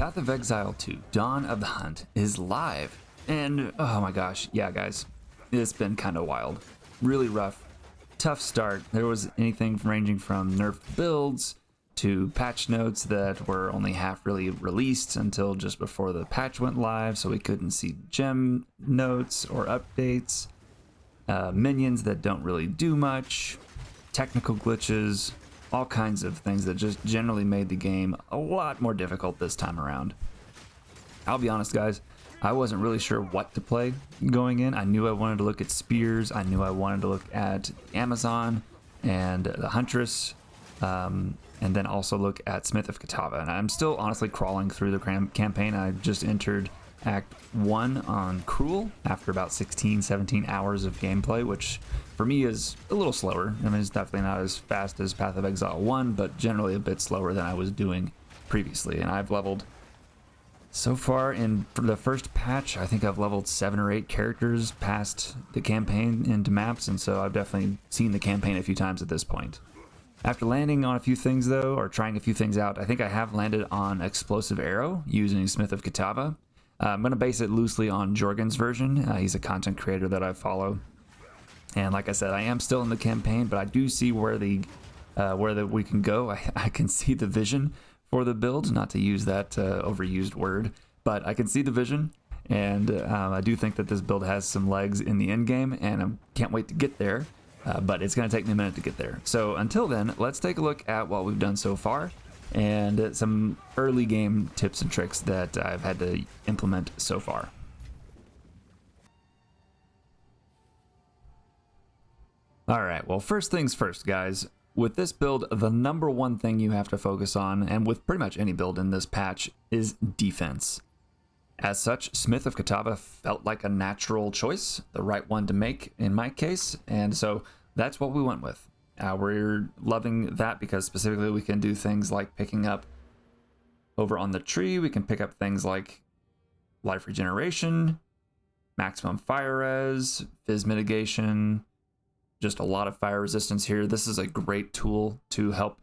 Path of Exile 2, Dawn of the Hunt is live. And oh my gosh, yeah guys, it's been kind of wild. Really rough, tough start. There was anything ranging from nerfed builds to patch notes that were only half really released until just before the patch went live, so we couldn't see gem notes or updates. Minions that don't really do much, technical glitches, all kinds of things that just generally made the game a lot more difficult this time around. I'll be honest guys, I wasn't really sure what to play going in. I knew I wanted to look at spears, I knew I wanted to look at Amazon and the Huntress, and then also look at Smith of Kitava. And I'm still honestly crawling through the campaign. I just entered Act 1 on Cruel after about 16-17 hours of gameplay, which for me is a little slower. I mean, it's definitely not as fast as Path of Exile 1, but generally a bit slower than I was doing previously. And I've leveled, so far in the first patch, I think I've leveled 7 or 8 characters past the campaign into maps, and so I've definitely seen the campaign a few times at this point. After landing on a few things though, or trying a few things out, I think I have landed on Explosive Arrow using Smith of Kitava. I'm going to base it loosely on Jorgen's version. He's a content creator that I follow. And like I said, I am still in the campaign, but I do see where we can go. I can see the vision for the build, not to use that overused word, but I can see the vision. And I do think that this build has some legs in the end game, and I can't wait to get there. But it's going to take me a minute to get there. So until then, let's take a look at what we've done so far and some early game tips and tricks that I've had to implement so far. Alright, well first things first guys, with this build the number one thing you have to focus on, and with pretty much any build in this patch, is defense. As such, Smith of Kitava felt like a natural choice, the right one to make in my case, and so that's what we went with. We're loving that because specifically we can do things like picking up over on the tree, we can pick up things like life regeneration, maximum fire res, fizz mitigation, just a lot of fire resistance here. This is a great tool to help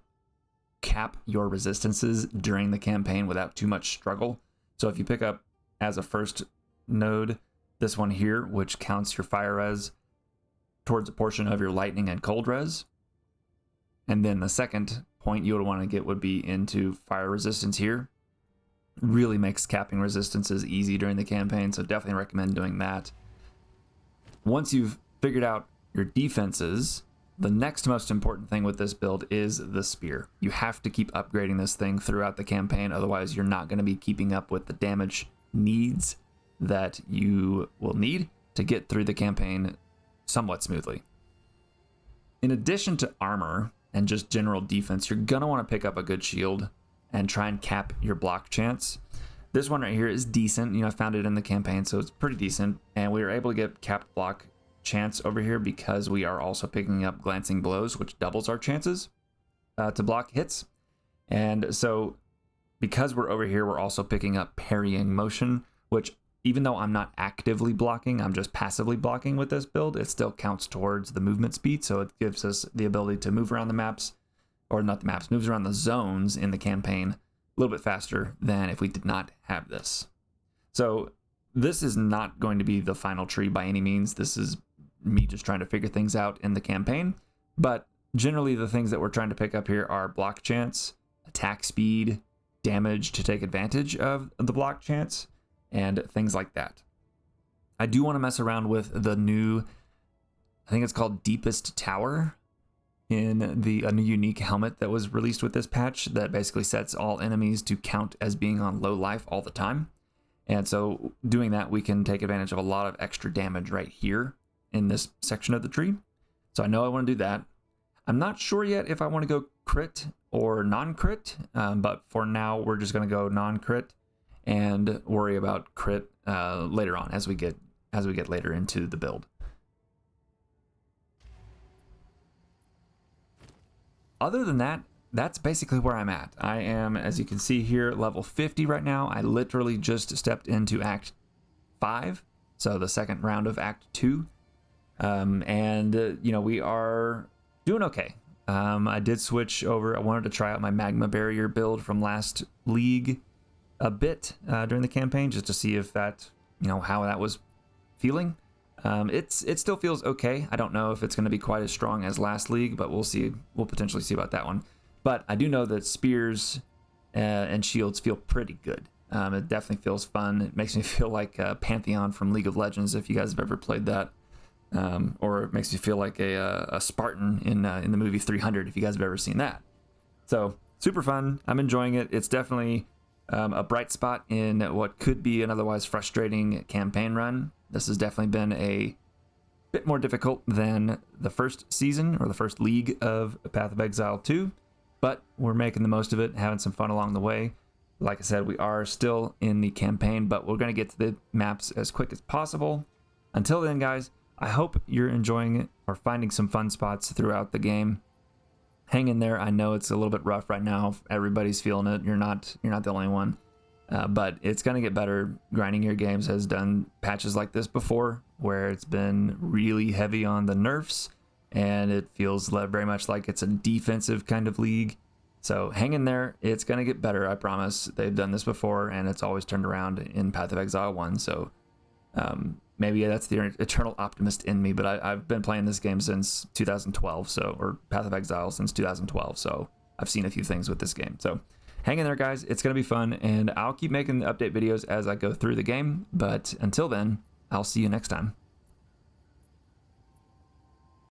cap your resistances during the campaign without too much struggle. So if you pick up as a first node this one here, which counts your fire res towards a portion of your lightning and cold res, and then the second point you would want to get would be into fire resistance here. Really makes capping resistances easy during the campaign, so definitely recommend doing that. Once you've figured out your defenses, the next most important thing with this build is the spear. You have to keep upgrading this thing throughout the campaign, otherwise you're not going to be keeping up with the damage needs that you will need to get through the campaign somewhat smoothly. In addition to armor and just general defense, you're going to want to pick up a good shield and try and cap your block chance. This one right here is decent. You know, I found it in the campaign, so it's pretty decent. And we were able to get capped block chance over here because we are also picking up glancing blows, which doubles our chances to block hits. And so because we're over here, we're also picking up parrying motion, which even though I'm not actively blocking, I'm just passively blocking with this build, it still counts towards the movement speed. So it gives us the ability to move around the maps, or not the maps, moves around the zones in the campaign a little bit faster than if we did not have this. So this is not going to be the final tree by any means. This is me just trying to figure things out in the campaign. But generally the things that we're trying to pick up here are block chance, attack speed, damage to take advantage of the block chance, and things like that. I do want to mess around with the new, I think it's called Deepest Tower, in a new unique helmet that was released with this patch that basically sets all enemies to count as being on low life all the time. And so doing that, we can take advantage of a lot of extra damage right here in this section of the tree. So I know I want to do that. I'm not sure yet if I want to go crit or non-crit, but for now we're just going to go non-crit and worry about crit later on as we get later into the build. Other than that, that's basically where I'm at. I am, as you can see here, level 50 right now. I literally just stepped into Act 5, so the second round of Act 2. You know, we are doing okay. I did switch over. I wanted to try out my magma barrier build from last league, a bit during the campaign just to see if that, how that was feeling. It still feels okay. I don't know if it's going to be quite as strong as last league, but we'll see. We'll potentially see about that one. But I do know that spears and shields feel pretty good. It definitely feels fun. It makes me feel like Pantheon from League of Legends, if you guys have ever played that. Or it makes me feel like a Spartan in the movie 300, if you guys have ever seen that. So super fun. I'm enjoying it. It's definitely a bright spot in what could be an otherwise frustrating campaign run. This has definitely been a bit more difficult than the first season or the first league of Path of Exile 2, but we're making the most of it, having some fun along the way. Like I said, we are still in the campaign, but we're going to get to the maps as quick as possible. Until then, guys, I hope you're enjoying or finding some fun spots throughout the game. Hang in there. I know it's a little bit rough right now. Everybody's feeling it. You're not the only one. But it's going to get better. Grinding Gear Games has done patches like this before where it's been really heavy on the nerfs, and it feels very much like it's a defensive kind of league. So hang in there. It's going to get better, I promise. They've done this before, and it's always turned around in Path of Exile 1. So maybe that's the eternal optimist in me, but I've been playing this game since 2012, or Path of Exile since 2012, so I've seen a few things with this game. So hang in there, guys. It's going to be fun, and I'll keep making the update videos as I go through the game, but until then, I'll see you next time.